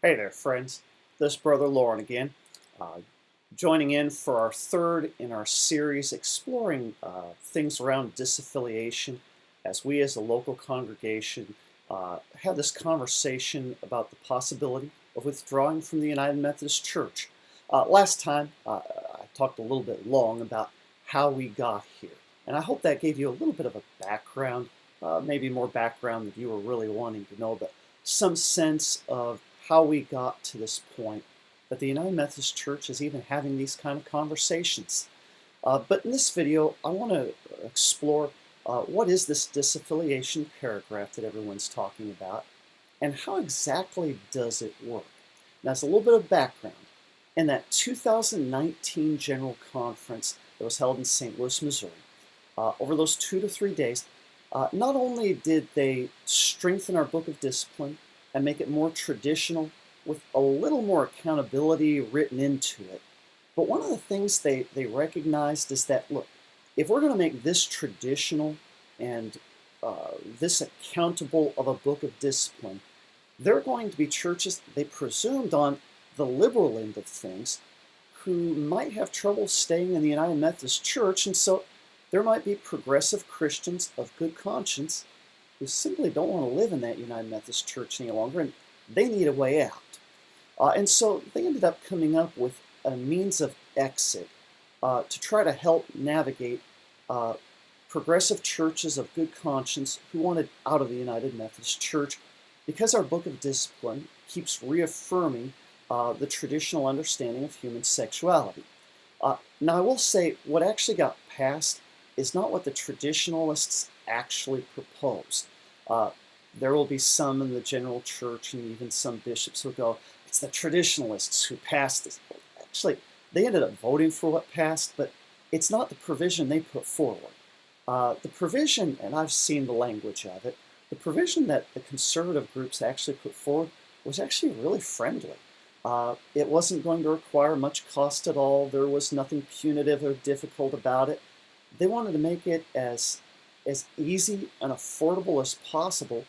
Hey there, friends. This Brother Lauren again, uh, joining in for our third in our series exploring things around disaffiliation as we as a local congregation have this conversation about the possibility of withdrawing from the United Methodist Church. Last time, I talked a little bit long about how we got here, and I hope that gave you a little bit of a background, maybe more background than you were really wanting to know, but some sense of how we got to this point that the United Methodist Church is even having these kind of conversations. But in this video, I want to explore what is this disaffiliation paragraph that everyone's talking about, and how exactly does it work? Now, as a little bit of background, in that 2019 General Conference that was held in St. Louis, Missouri, over those 2 to 3 days, not only did they strengthen our book of discipline and make it more traditional with a little more accountability written into it, but one of the things they recognized is that, look, if we're going to make this traditional and this accountable of a book of discipline, there are going to be churches, they presumed on the liberal end of things, who might have trouble staying in the United Methodist Church, and so there might be progressive Christians of good conscience who simply don't want to live in that United Methodist Church any longer, and they need a way out. And so they ended up coming up with a means of exit to try to help navigate progressive churches of good conscience who wanted out of the United Methodist Church, because our book of discipline keeps reaffirming the traditional understanding of human sexuality. Now, I will say what actually got passed is not what the traditionalists actually proposed. There will be some in the general church and even some bishops who go, it's the traditionalists who passed this. Actually, they ended up voting for what passed, but it's not the provision they put forward. The provision, and I've seen the language of it, the provision that the conservative groups actually put forward was actually really friendly. It wasn't going to require much cost at all. There was nothing punitive or difficult about it. They wanted to make it as easy and affordable as possible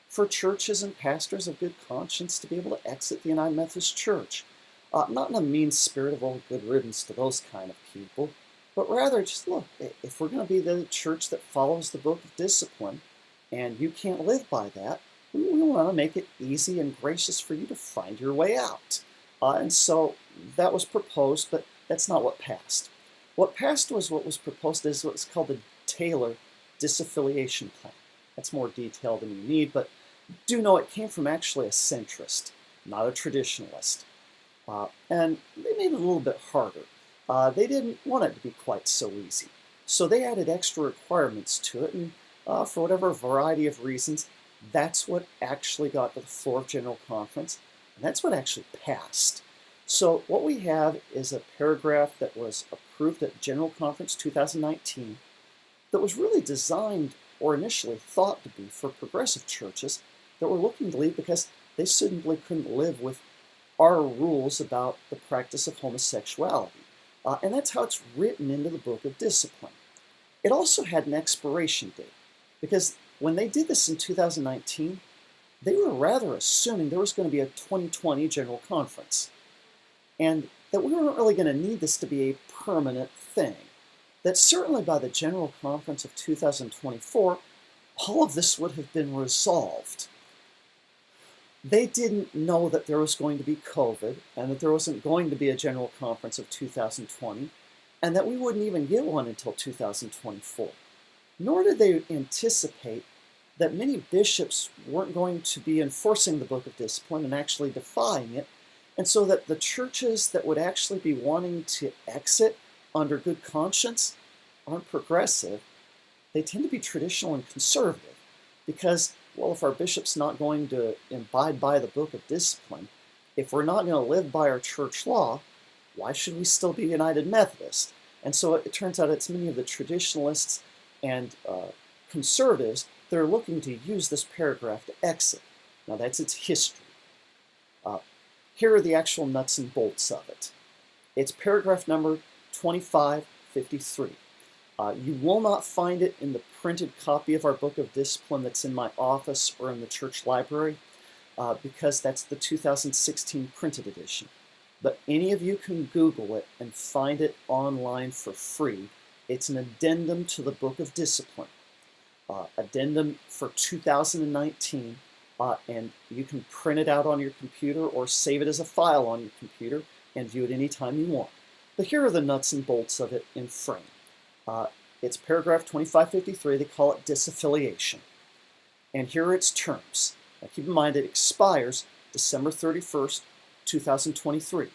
for churches and pastors of good conscience to be able to exit the United Methodist Church. Not in a mean spirit of all good riddance to those kind of people, but rather just look, if we're going to be the church that follows the book of discipline, and you can't live by that, we want to make it easy and gracious for you to find your way out. And so that was proposed, but that's not what passed. What passed was what was proposed as what's called the Taylor Disaffiliation Plan. That's more detail than you need, but do know it came from actually a centrist, not a traditionalist. And they made it a little bit harder. They didn't want it to be quite so easy. So they added extra requirements to it, and for whatever variety of reasons, that's what actually got to the floor of General Conference, and that's what actually passed. So what we have is a paragraph that was approved at General Conference 2019 that was really designed, or initially thought to be, for progressive churches that were looking to leave because they simply couldn't live with our rules about the practice of homosexuality. And that's how it's written into the Book of Discipline. It also had an expiration date, because when they did this in 2019, they were rather assuming there was going to be a 2020 General Conference, and that we weren't really going to need this to be a permanent thing. That certainly by the General Conference of 2024, all of this would have been resolved. They didn't know that there was going to be COVID, and that there wasn't going to be a General Conference of 2020, and that we wouldn't even get one until 2024. Nor did they anticipate that many bishops weren't going to be enforcing the Book of Discipline and actually defying it, and so that the churches that would actually be wanting to exit under good conscience aren't progressive. They tend to be traditional and conservative, because, well, if our bishop's not going to abide by the Book of Discipline, if we're not going to live by our church law, why should we still be United Methodist? And so it turns out it's many of the traditionalists and conservatives that are looking to use this paragraph to exit. Now, that's its history. Here are the actual nuts and bolts of it. It's paragraph number 2553. You will not find it in the printed copy of our Book of Discipline that's in my office or in the church library. because that's the 2016 printed edition. But any of you can Google it and find it online for free. It's an addendum to the Book of Discipline, addendum for 2019, and you can print it out on your computer or save it as a file on your computer and view it anytime you want. But here are the nuts and bolts of it in frame. It's paragraph 2553. They call it disaffiliation. And here are its terms. Now keep in mind it expires December 31st, 2023.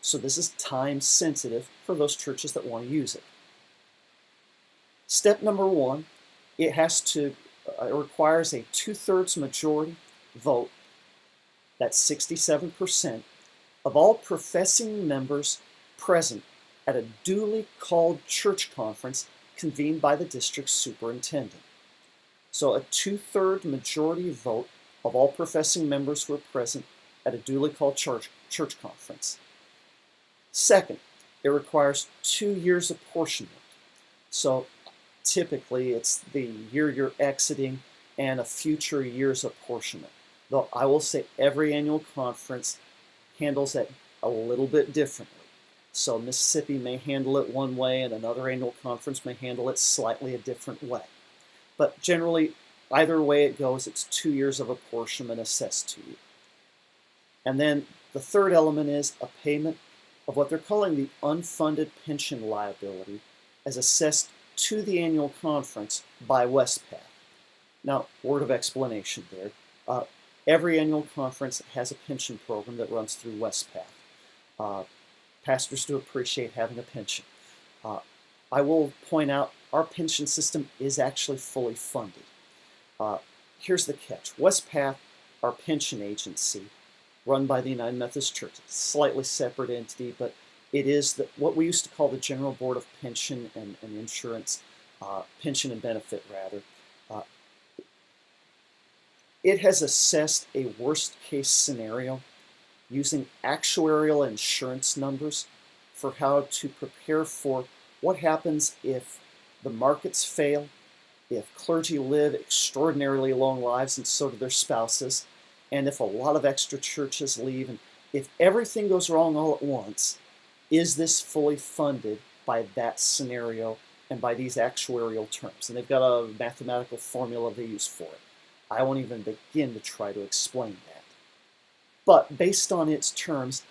So this is time sensitive for those churches that want to use it. Step number one, it requires a 2/3 majority vote, that's 67%, of all professing members present at a duly called church conference convened by the district superintendent. So a 2/3 majority vote of all professing members who are present at a duly called church conference. Second, it requires 2 years apportionment. So typically it's the year you're exiting and a future year's apportionment. Though I will say every annual conference handles that a little bit differently. So Mississippi may handle it one way and another annual conference may handle it slightly a different way. But generally, either way it goes, it's 2 years of apportionment assessed to you. And then the third element is a payment of what they're calling the unfunded pension liability as assessed to the annual conference by WestPath. Now, word of explanation there. Every annual conference has a pension program that runs through WestPath. Pastors do appreciate having a pension. I will point out our pension system is actually fully funded. Here's the catch. WestPath, our pension agency, run by the United Methodist Church. It's a slightly separate entity, but it is what we used to call the General Board of Pension and Insurance, Pension and Benefit rather. It has assessed a worst case scenario using actuarial insurance numbers for how to prepare for what happens if the markets fail, if clergy live extraordinarily long lives and so do their spouses, and if a lot of extra churches leave, and if everything goes wrong all at once, is this fully funded by that scenario and by these actuarial terms? And they've got a mathematical formula they use for it. I won't even begin to try to explain that. But based on its terms,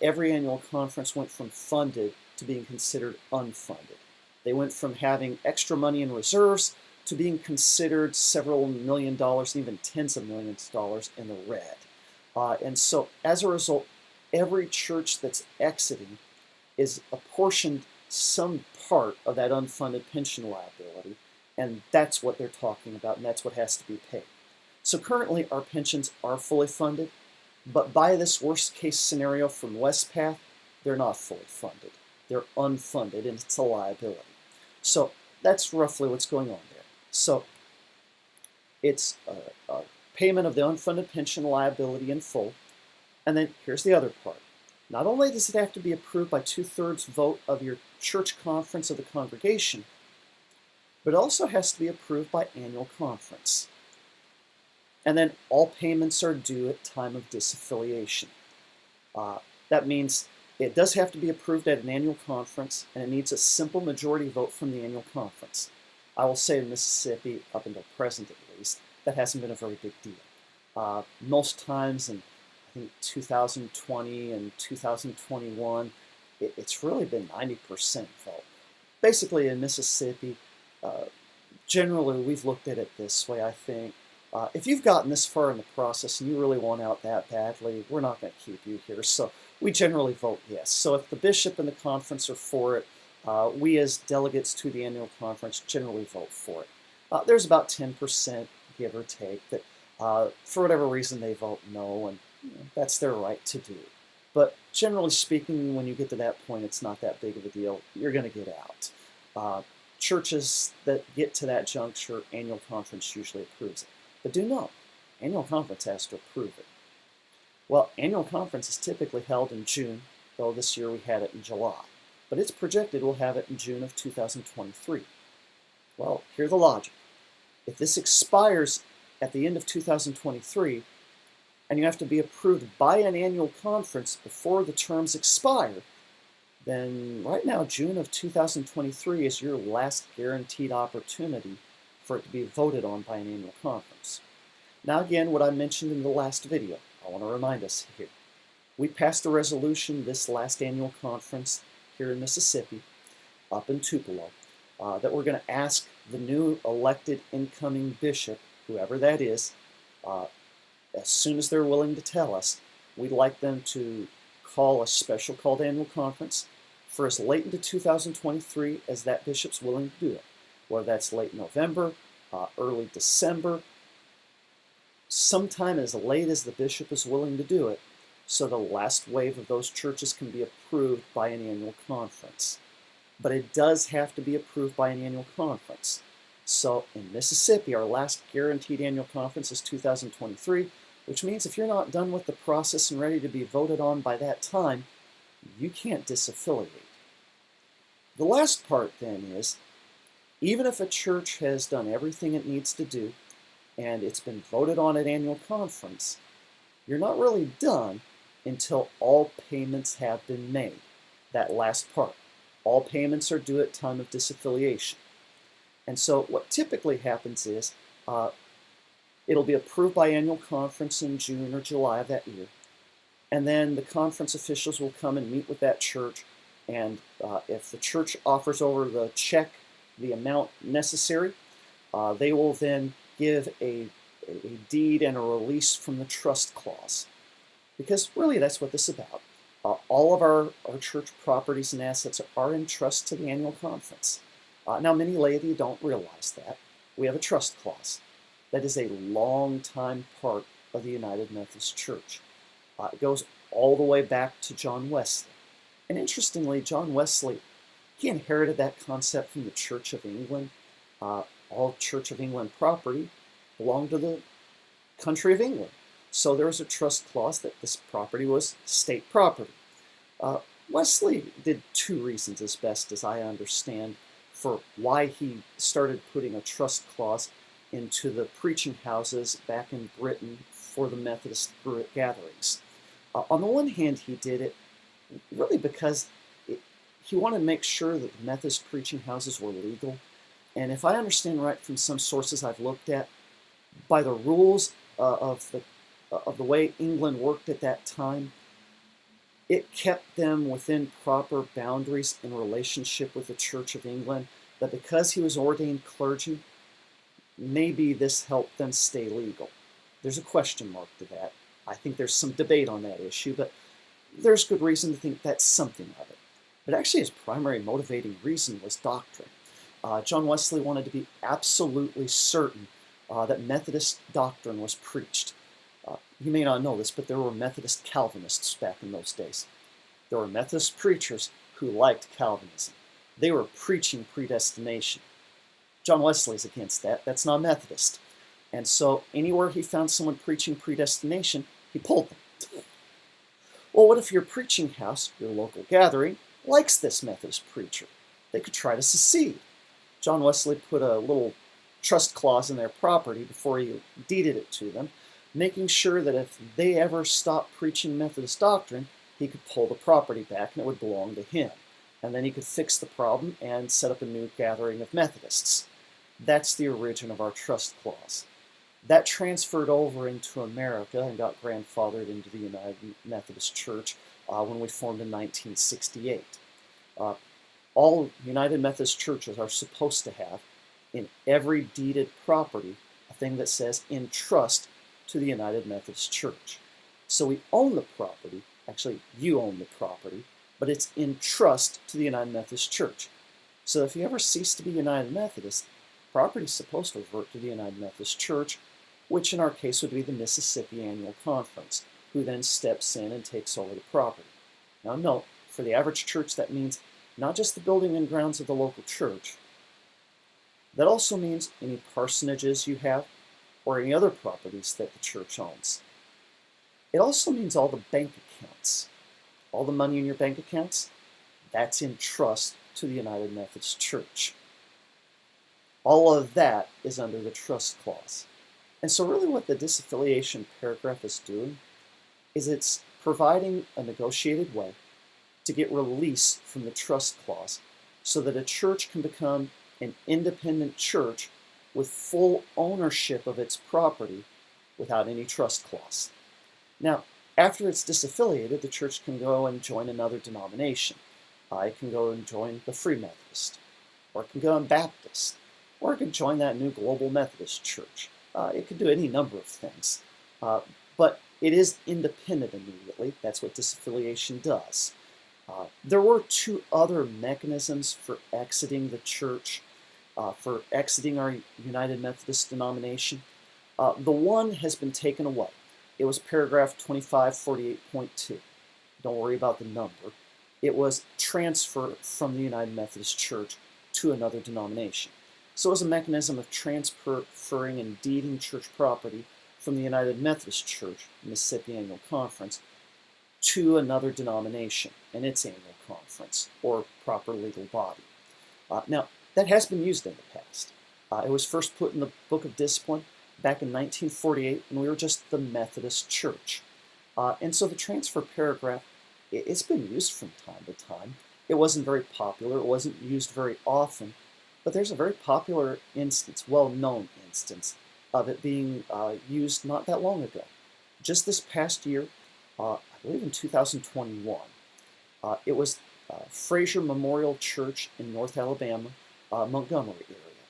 every annual conference went from funded to being considered unfunded. They went from having extra money in reserves to being considered several $million, even tens of millions of dollars in the red. And so as a result, every church that's exiting is apportioned some part of that unfunded pension liability, and that's what they're talking about, and that's what has to be paid. So currently our pensions are fully funded, but by this worst case scenario from WestPath, they're not fully funded. They're unfunded, and it's a liability. So that's roughly what's going on there. So it's a payment of the unfunded pension liability in full. And then here's the other part. Not only does it have to be approved by 2/3 vote of your church conference of the congregation, but it also has to be approved by annual conference. And then all payments are due at time of disaffiliation. That means it does have to be approved at an annual conference, and it needs a simple majority vote from the annual conference. I will say in Mississippi, up until present at least, that hasn't been a very big deal. Most times in I think 2020 and 2021, it's really been 90% vote. Basically in Mississippi, generally we've looked at it this way, I think. If you've gotten this far in the process and you really want out that badly, we're not going to keep you here. So we generally vote yes. So if the bishop and the conference are for it, we as delegates to the annual conference generally vote for it. There's about 10%, give or take, that for whatever reason they vote no, and that's their right to do. But generally speaking, when you get to that point, it's not that big of a deal. You're going to get out. Churches that get to that juncture, annual conference usually approves it. But do know, annual conference has to approve it. Well, annual conference is typically held in June, though this year we had it in July. But it's projected we'll have it in June of 2023. Well, here's the logic. If this expires at the end of 2023, and you have to be approved by an annual conference before the terms expire, then right now, June of 2023 is your last guaranteed opportunity for it to be voted on by an annual conference. Now again, what I mentioned in the last video, I want to remind us here. We passed a resolution this last annual conference here in Mississippi, up in Tupelo, that we're going to ask the new elected incoming bishop, whoever that is, as soon as they're willing to tell us, we'd like them to call a special called annual conference for as late into 2023 as that bishop's willing to do it. Whether that's late November, early December, sometime as late as the bishop is willing to do it, so the last wave of those churches can be approved by an annual conference. But it does have to be approved by an annual conference. So in Mississippi, our last guaranteed annual conference is 2023, which means if you're not done with the process and ready to be voted on by that time, you can't disaffiliate. The last part then is, even if a church has done everything it needs to do and it's been voted on at annual conference, you're not really done until all payments have been made. That last part. All payments are due at time of disaffiliation. And so what typically happens is it'll be approved by annual conference in June or July of that year. And then the conference officials will come and meet with that church. And if the church offers over the check, the amount necessary, they will then give a deed and a release from the trust clause. Because really that's what this is about. All of our church properties and assets are in trust to the annual conference. Now, many laity don't realize that. We have a trust clause. That is a long-time part of the United Methodist Church. It goes all the way back to John Wesley. And interestingly, John Wesley, he inherited that concept from the Church of England. All Church of England property belonged to the country of England. So there was a trust clause that this property was state property. Wesley did two reasons, as best as I understand, for why he started putting a trust clause into the preaching houses back in Britain for the Methodist gatherings. On the one hand, he did it really because he wanted to make sure that the Methodist preaching houses were legal. And if I understand right from some sources I've looked at, by the rules of the way England worked at that time, it kept them within proper boundaries in relationship with the Church of England, that because he was ordained clergy, maybe this helped them stay legal. There's a question mark to that. I think there's some debate on that issue, but there's good reason to think that's something of it. But actually his primary motivating reason was doctrine. John Wesley wanted to be absolutely certain that Methodist doctrine was preached. You may not know this, but there were Methodist Calvinists back in those days. There were Methodist preachers who liked Calvinism. They were preaching predestination. John Wesley's against that. That's not Methodist. And so anywhere he found someone preaching predestination, he pulled them. Well, what if your preaching house, your local gathering, likes this Methodist preacher? They could try to secede. John Wesley put a little trust clause in their property before he deeded it to them, making sure that if they ever stopped preaching Methodist doctrine, he could pull the property back and it would belong to him. And then he could fix the problem and set up a new gathering of Methodists. That's the origin of our trust clause. That transferred over into America and got grandfathered into the United Methodist Church when we formed in 1968. All United Methodist churches are supposed to have, in every deeded property, a thing that says in trust to the United Methodist Church. So we own the property, actually you own the property, but it's in trust to the United Methodist Church. So if you ever cease to be United Methodist, property is supposed to revert to the United Methodist Church, which in our case would be the Mississippi Annual Conference, who then steps in and takes over the property. Now note, for the average church that means not just the building and grounds of the local church, that also means any parsonages you have or any other properties that the church owns. It also means all the bank accounts. All the money in your bank accounts, that's in trust to the United Methodist Church. All of that is under the trust clause. And so really what the disaffiliation paragraph is doing is it's providing a negotiated way to get release from the trust clause so that a church can become an independent church with full ownership of its property without any trust clause. Now, after it's disaffiliated, the church can go and join another denomination. It can go and join the Free Methodist, or it can go and Baptist, or it can join that new Global Methodist Church. It can do any number of things. But it is independent immediately. That's what disaffiliation does. There were two other mechanisms for exiting the church, for exiting our United Methodist denomination. The one has been taken away. It was paragraph 2548.2. Don't worry about the number. It was transfer from the United Methodist Church to another denomination. So it was a mechanism of transferring and deeding church property from the United Methodist Church, Mississippi Annual Conference, to another denomination and its annual conference, or proper legal body. Now, that has been used in the past. It was first put in the Book of Discipline back in 1948 when we were just the Methodist Church. And so the transfer paragraph, it's been used from time to time. It wasn't very popular, it wasn't used very often, but there's a very popular instance, well-known instance, of it being used not that long ago. Just this past year, I believe in 2021, it was Fraser Memorial Church in North Alabama, Montgomery area.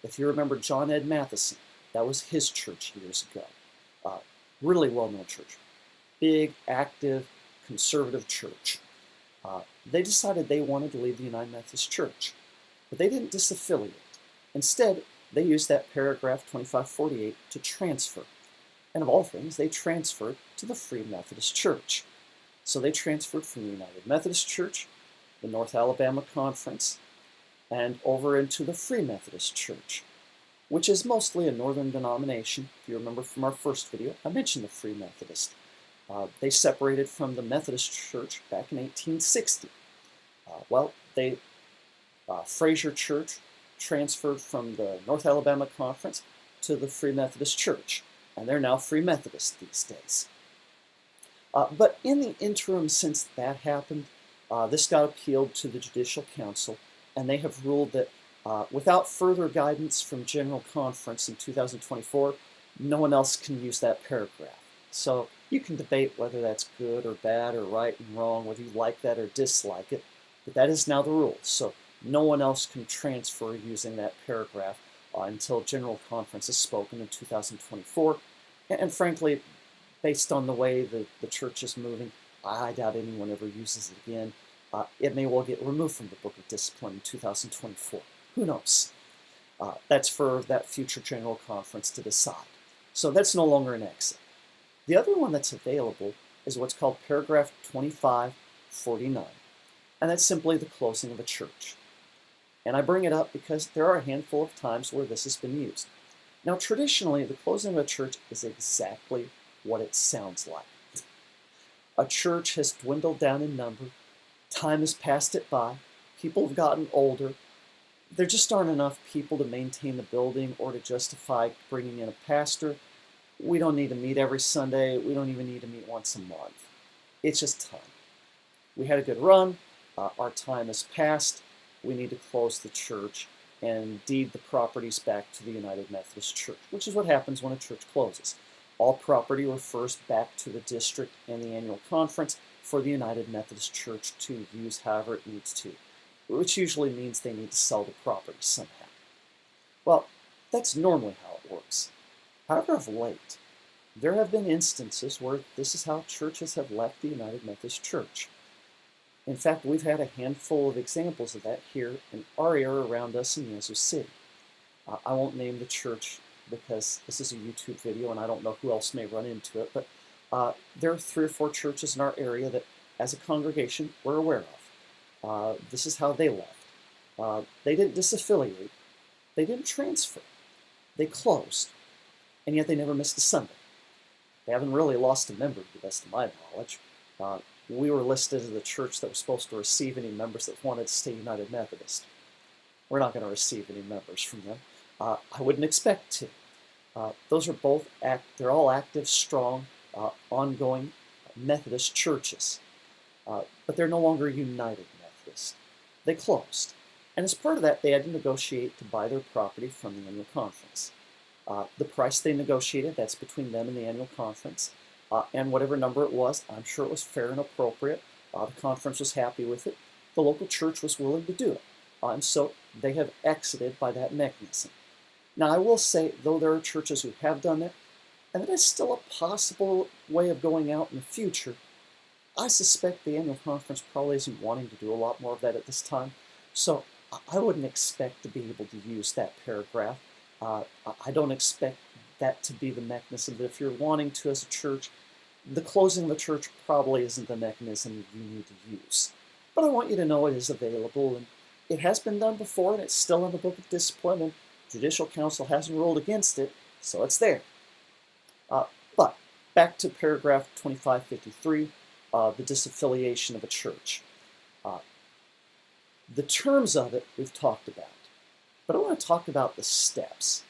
If you remember John Ed Matheson, that was his church years ago. Really well-known church. Big, active, conservative church. They decided they wanted to leave the United Methodist Church, but they didn't disaffiliate. Instead, they used that paragraph 2548 to transfer. And of all things, they transferred to the Free Methodist Church. So they transferred from the United Methodist Church, the North Alabama Conference, and over into the Free Methodist Church, which is mostly a northern denomination. If you remember from our first video, I mentioned the Free Methodist. They separated from the Methodist Church back in 1860. Fraser Church transferred from the North Alabama Conference to the Free Methodist Church, and they're now Free Methodist these days. But in the interim since that happened, this got appealed to the Judicial Council, and they have ruled that without further guidance from General Conference in 2024, no one else can use that paragraph. So you can debate whether that's good or bad or right and wrong, whether you like that or dislike it, but that is now the rule. So no one else can transfer using that paragraph until General Conference has spoken in 2024. And frankly, based on the way the church is moving, I doubt anyone ever uses it again. It may well get removed from the Book of Discipline in 2024. Who knows? That's for that future General Conference to decide. So that's no longer an exit. The other one that's available is what's called paragraph 2549, and that's simply the closing of a church. And I bring it up because there are a handful of times where this has been used. Now, traditionally, the closing of a church is exactly what it sounds like. A church has dwindled down in number, time has passed it by, people have gotten older, there just aren't enough people to maintain the building or to justify bringing in a pastor. We don't need to meet every Sunday, we don't even need to meet once a month. It's just time. We had a good run, our time has passed, we need to close the church and deed the properties back to the United Methodist Church, which is what happens when a church closes. All property refers back to the district and the annual conference for the United Methodist Church to use however it needs to, which usually means they need to sell the property somehow. Well, that's normally how it works. However, of late, there have been instances where this is how churches have left the United Methodist Church. In fact, we've had a handful of examples of that here in our area around us in Yazoo City. I won't name the church because this is a YouTube video and I don't know who else may run into it, but there are 3 or 4 churches in our area that, as a congregation, we're aware of. This is how they left. They didn't disaffiliate. They didn't transfer. They closed. And yet they never missed a Sunday. They haven't really lost a member, to the best of my knowledge. We were listed as the church that was supposed to receive any members that wanted to stay United Methodist. We're not going to receive any members from them. I wouldn't expect to. Those are both they're all active, strong, ongoing Methodist churches. But they're no longer United Methodist. They closed. And as part of that, they had to negotiate to buy their property from the annual conference. The price they negotiated, that's between them and the annual conference. And whatever number it was, I'm sure it was fair and appropriate. The conference was happy with it. The local church was willing to do it. And so they have exited by that mechanism. Now, I will say, though there are churches who have done that, and that is still a possible way of going out in the future, I suspect the annual conference probably isn't wanting to do a lot more of that at this time. So I wouldn't expect to be able to use that paragraph. I don't expect that to be the mechanism. But if you're wanting to as a church, the closing of the church probably isn't the mechanism you need to use. But I want you to know it is available, and it has been done before, and it's still in the Book of Discipline, and Judicial Council hasn't ruled against it, so it's there. But back to paragraph 2553, the disaffiliation of a church. The terms of it we've talked about, but I want to talk about the steps.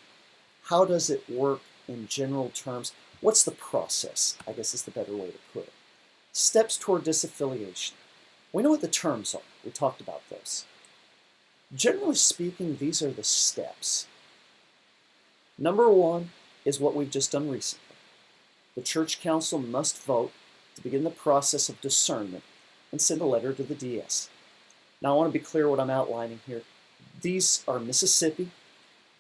How does it work in general terms? What's the process, I guess is the better way to put it. Steps toward disaffiliation. We know what the terms are. We talked about those. Generally speaking, these are the steps. Number one is what we've just done recently. The church council must vote to begin the process of discernment and send a letter to the DS. Now, I want to be clear what I'm outlining here. These are Mississippi,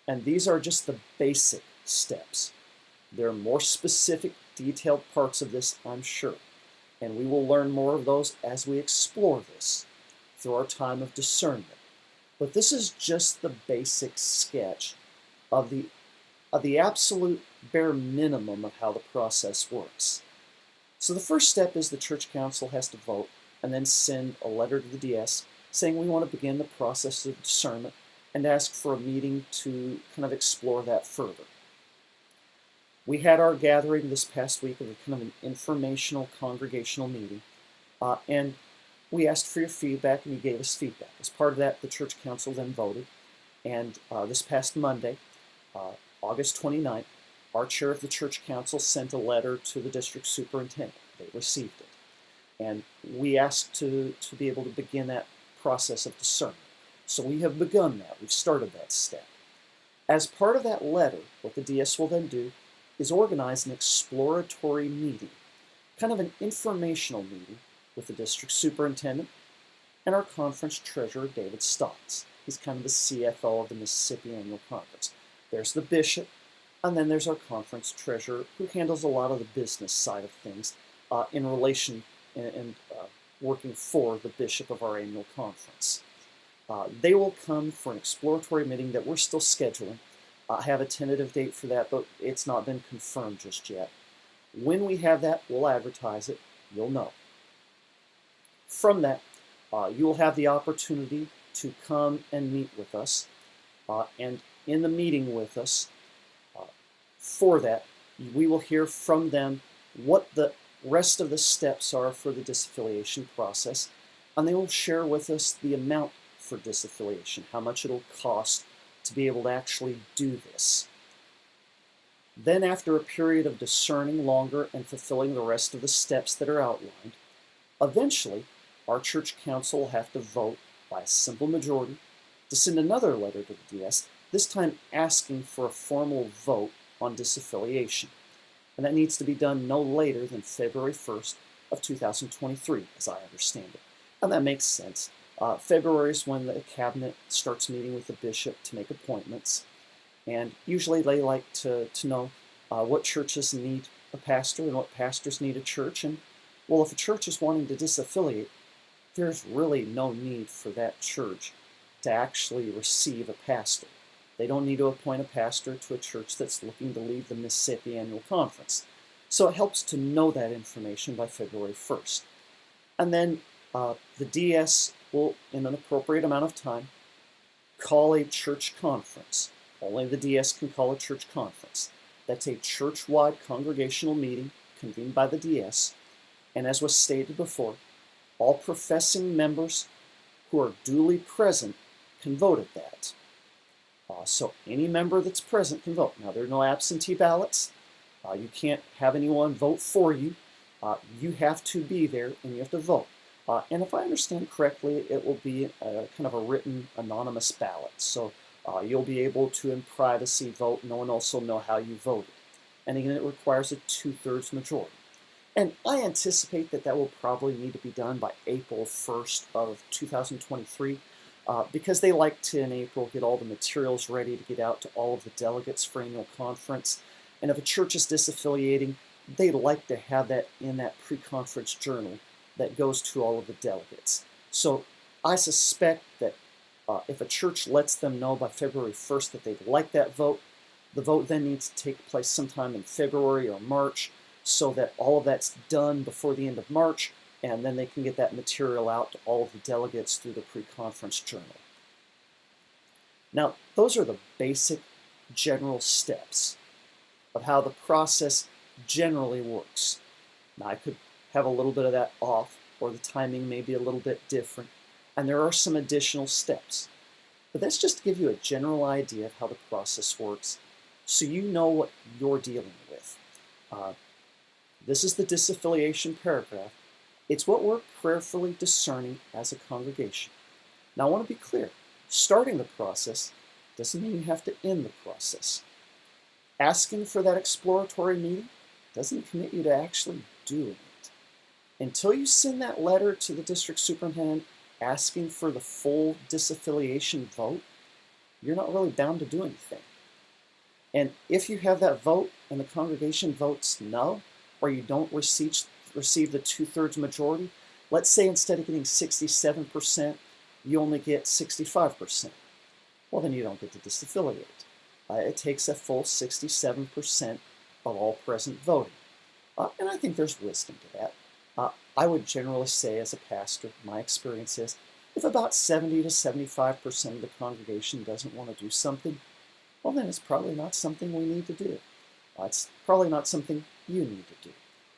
and these are just the basic steps. There are more specific, detailed parts of this, I'm sure, and we will learn more of those as we explore this through our time of discernment. But this is just the basic sketch of the absolute bare minimum of how the process works. So the first step is the church council has to vote and then send a letter to the DS saying we want to begin the process of discernment and ask for a meeting to kind of explore that further. We had our gathering this past week of a kind of an informational congregational meeting, and we asked for your feedback and you gave us feedback. As part of that, the church council then voted, and this past Monday, August 29th, our chair of the church council sent a letter to the district superintendent. They received it. And we asked to be able to begin that process of discernment. So we have begun that. We've started that step. As part of that letter, what the DS will then do is organize an exploratory meeting, kind of an informational meeting with the district superintendent and our conference treasurer, David Stotts. He's kind of the CFO of the Mississippi Annual Conference. There's the bishop, and then there's our conference treasurer, who handles a lot of the business side of things in relation and working for the bishop of our annual conference. They will come for an exploratory meeting that we're still scheduling. I have a tentative date for that, but it's not been confirmed just yet. When we have that, we'll advertise it. You'll know. From that, you will have the opportunity to come and meet with us, and in the meeting with us, for that, we will hear from them what the rest of the steps are for the disaffiliation process, and they will share with us the amount for disaffiliation, how much it'll cost to be able to actually do this. Then, after a period of discerning longer and fulfilling the rest of the steps that are outlined, eventually our church council will have to vote by a simple majority to send another letter to the DS, this time asking for a formal vote on disaffiliation. And that needs to be done no later than February 1st of 2023, as I understand it. And that makes sense. February is when the cabinet starts meeting with the bishop to make appointments. And usually they like to know what churches need a pastor and what pastors need a church. And, well, if a church is wanting to disaffiliate, there's really no need for that church to actually receive a pastor. They don't need to appoint a pastor to a church that's looking to leave the Mississippi Annual Conference. So it helps to know that information by February 1st. And then the DS will, in an appropriate amount of time, call a church conference. Only the DS can call a church conference. That's a church-wide congregational meeting convened by the DS. And as was stated before, all professing members who are duly present can vote at that. So any member that's present can vote. Now, there are no absentee ballots. You can't have anyone vote for you. You have to be there and you have to vote. And if I understand correctly, it will be kind of a written anonymous ballot. So you'll be able to, in privacy, vote. No one else will know how you voted. And again, it requires a 2/3 majority. And I anticipate that that will probably need to be done by April 1st of 2023 because they like to, in April, get all the materials ready to get out to all of the delegates for annual conference. And if a church is disaffiliating, they like to have that in that pre-conference journal that goes to all of the delegates. So I suspect that if a church lets them know by February 1st that they'd like that vote, the vote then needs to take place sometime in February or March so that all of that's done before the end of March, and then they can get that material out to all of the delegates through the pre-conference journal. Now, those are the basic general steps of how the process generally works. Now, I could have a little bit of that off, or the timing may be a little bit different, and there are some additional steps. But that's just to give you a general idea of how the process works so you know what you're dealing with. This is the disaffiliation paragraph. It's what we're prayerfully discerning as a congregation. Now, I want to be clear. Starting the process doesn't mean you have to end the process. Asking for that exploratory meeting doesn't commit you to actually doing it. Until you send that letter to the district superintendent asking for the full disaffiliation vote, you're not really bound to do anything. And if you have that vote and the congregation votes no, or you don't receive the 2/3 majority, let's say instead of getting 67%, you only get 65%. Well, then you don't get to disaffiliate. It takes a full 67% of all present voting. And I think there's wisdom to that. I would generally say as a pastor, my experience is, if about 70 to 75% of the congregation doesn't want to do something, well, then it's probably not something we need to do. It's probably not something you need to do.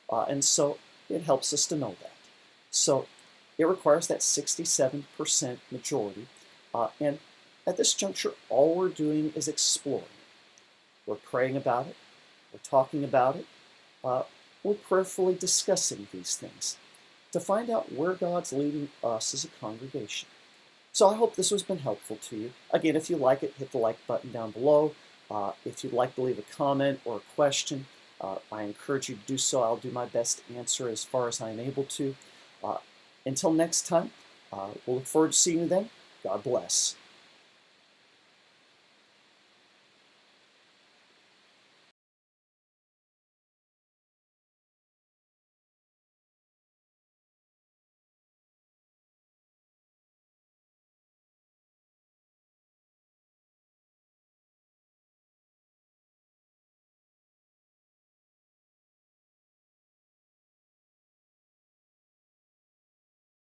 And so it helps us to know that. So it requires that 67% majority. And at this juncture, all we're doing is exploring it. We're praying about it. We're talking about it. We're prayerfully discussing these things to find out where God's leading us as a congregation. So I hope this has been helpful to you. Again, if you like it, hit the like button down below. If you'd like to leave a comment or a question, I encourage you to do so. I'll do my best to answer as far as I'm able to. Until next time, we'll look forward to seeing you then. God bless.